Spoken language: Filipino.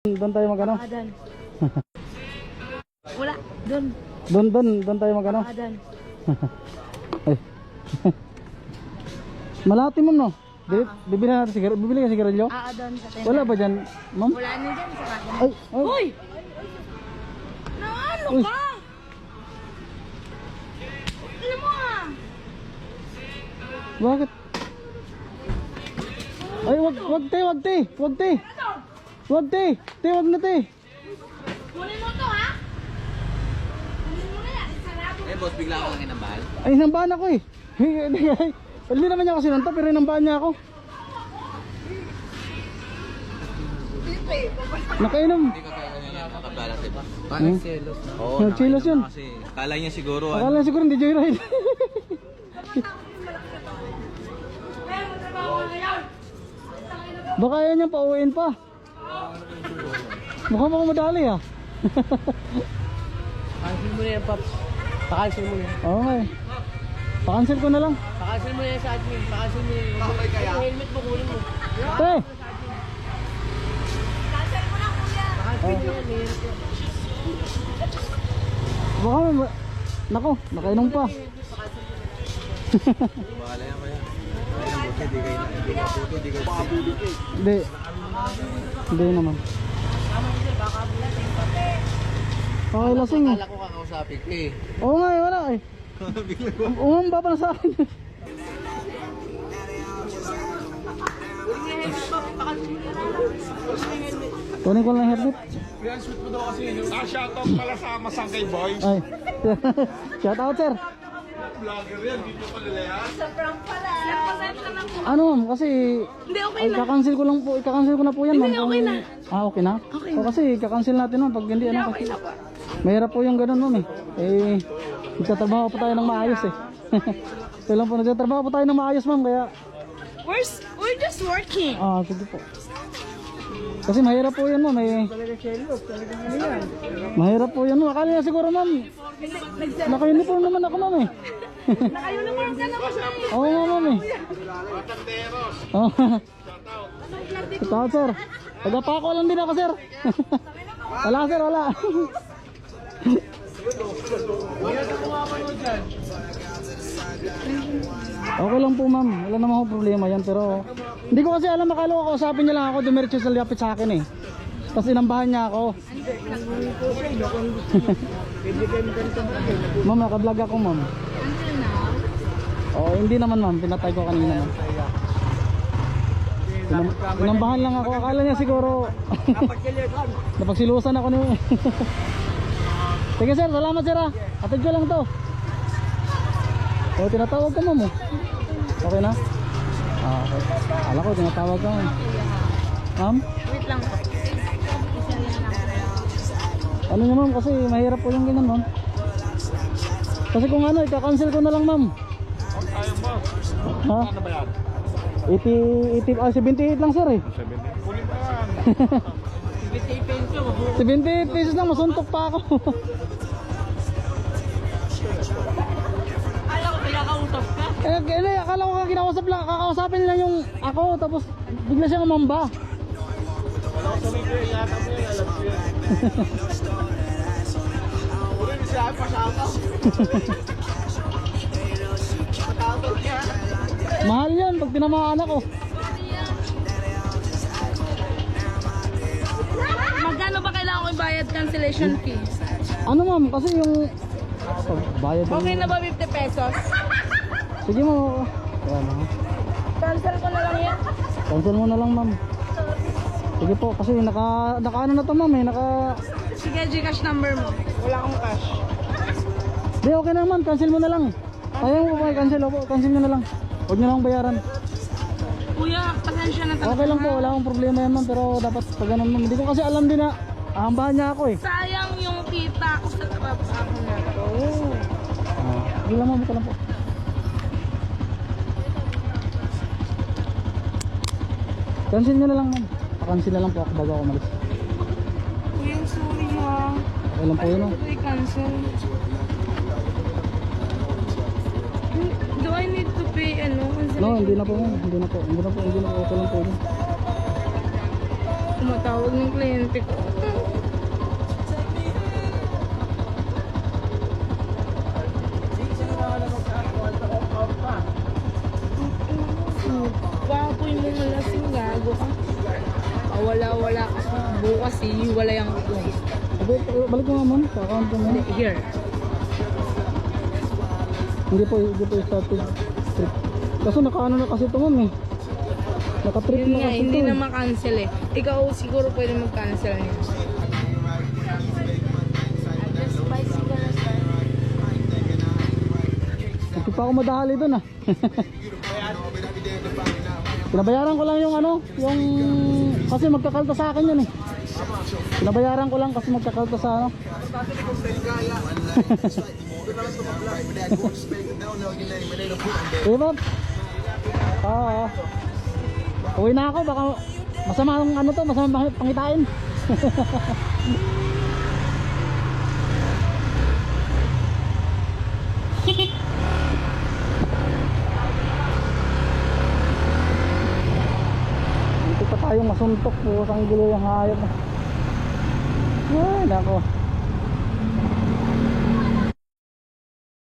Doon tayo magano? Adan. Wala, doon. Doon tayo magano? Adan. Ay. Malati ma'am no? Bibili natin sigarilyo. Bibili ka sigarilyo? Adan sa tenda. Wala ba dyan ma'am? Wala na dyan sa akin. Ay, ay. Uy! Naano Uy. ka? Alam mo ah! Bakit? Ay, wag te. Wag na te. Kunin mo to ha? Kunin mo na yan. Sarado. Eh boss, bigla akong inambal. Ay, nambaan ako eh. Hindi naman niya kasi nanta, pero nambaan niya ako. Nakainom. Hindi ka kaya niya nakabalat, diba? Parang selos na. Oo, Nagselos yun. Kasi kala niya siguro Akala siguro hindi joyride. Baka yan niyang pauwiin pa. Mukhang mga madali ah. Cancel mo na yan, Paps. Pa-cancel mo na yan. Oo nga eh. Pa-cancel ko na lang. Pa-cancel mo na yan sa admin. Pa-cancel mo na yan. Yung helmet mo, kunin mo. Te! Cancel mo na kuya. Pa-cancel mo yan, mahirap yan. Baka nako, nakainom pa. Bahala yan kaya. Hindi ka puto, hindi ka puto. Hindi. Hindi naman. Okay, lasing eh. Akala ko kakausapin ko eh. Oo nga eh, wala eh. Umamba pa na sa akin. Kunin ko lang yung headset. Shoot mo daw kasi yun. Shoutout pala sa Masangkay Boys. Ay. Shout out sir. Vlogger yan, dito pala yan. Sa prank pala. Nagpasensya lang po. Ano ma'am, kasi Hindi, okay ay, na. kakancel ko lang po, ikakancel ko na po yan ma'am. Hindi, okay na. Ah, okay na? Okay O, kasi kakancel natin ma'am pag hindi ano kasi. Mahirap po yung ganun ma'am eh. Eh, nagtatrabaho pa tayo ng maayos eh. Ito lang po, nagtatrabaho pa tayo ng maayos ma'am, kaya We're just working. ah, sige po. Kasi mahirap po yan ma'am eh. Mahirap po yan ma'am. Akala niya siguro ma'am. Naka-uniform naman ako ma'am eh. Naka-uniform ka na kasi. Oo nga ma'am eh. Oo. Shout out sir. Tagapako lang din ako sir. Wala sir, wala. Okay lang po ma'am, wala naman akong problema yan, pero hindi ko kasi alam, akala ko kausapin niya lang ako, dumiretso sa lapit sa akin eh. Tapos inambahan niya ako. Ma'am, naka-vlog ako ma'am. Oo, hindi naman ma'am, pinatay ko kanina ma'am. Inambahan lang ako, akala niya siguro napagsilusan ako niyo. Sige sir, salamat sir ah. Atid ko lang to. O, tinatawag ka ma'am. Okay na? Ah, okay. Alam ko, tinatawag ka ma'am. Ma'am? Wait lang po. Ano nyo ma'am, kasi mahirap po yung ganyan ma'am. Kasi kung ano, ika-cancel ko na lang ma'am. Ayun boss. Ha? Ano ba yan? 78 lang sir eh. 70. Kunin mo yan. 78 pesos lang, masuntok pa ako. Alam ko, pinakausap ka. Akala ko kakausap lang, kakausapin lang yung ako, tapos bigla siyang umamba. Kunin mo yan, yata mo yan. Alam ko yan. Kunin mo siya, pa-shoutout. Pa-shoutout niya. Mahal yan pag tinamaan ako. Magkano ba kailangan ko ibayad cancellation fee? Ano ma'am, kasi yung bayad lang. Okay na ba 50 pesos? Sige mo. Ayan, ha? Cancel ko na lang yan. Cancel mo na lang ma'am. Sige po, kasi naka ano na to ma'am eh, Sige, Gcash number mo. Wala akong cash. Di, okay na ma'am, cancel mo na lang. Ayaw mo ba cancel? Opo, cancel nyo na lang. Huwag nyo lang bayaran. Kuya, pasensya na talaga. Okay lang po, wala akong problema yan ma'am, pero dapat pag ganun ma'am. Hindi ko kasi alam din na ahambahan niya ako eh. Sayang yung kita ko sa trabaho na to. Hindi lang ma'am, ito lang po. Cancel nyo na lang ma'am. Pa-cancel na lang po ako bago ako umalis. Kuya, sorry ha. Okay lang po yun oh. I-cancel. Do I need to pay ano? No, hindi na po ma'am. Hindi na po. Okay lang po yun. Tumatawag ng kliyente ko. Baboy mo malasing gago ka. Wala kasi bukas wala yung Balik mo naman sa account mo. here. Hindi po started trip. Kaso nakaano na kasi ito ma'am eh. Naka-trip Yun na nga, kasi hindi ito na eh. ma-cancel eh. Ikaw siguro pwede mag-cancel niya. Hindi pa ako madahali doon ah. Pinabayaran ko lang yung ano, yung kasi magkakalta sa akin yun eh. Pinabayaran ko lang kasi magkakalta sa ano. Diba? Oo. Uwi na ako, baka masama ang ano to, masama pangitain. Dito pa tayong masuntok po, ang gulo yung hayop. Ay, nako.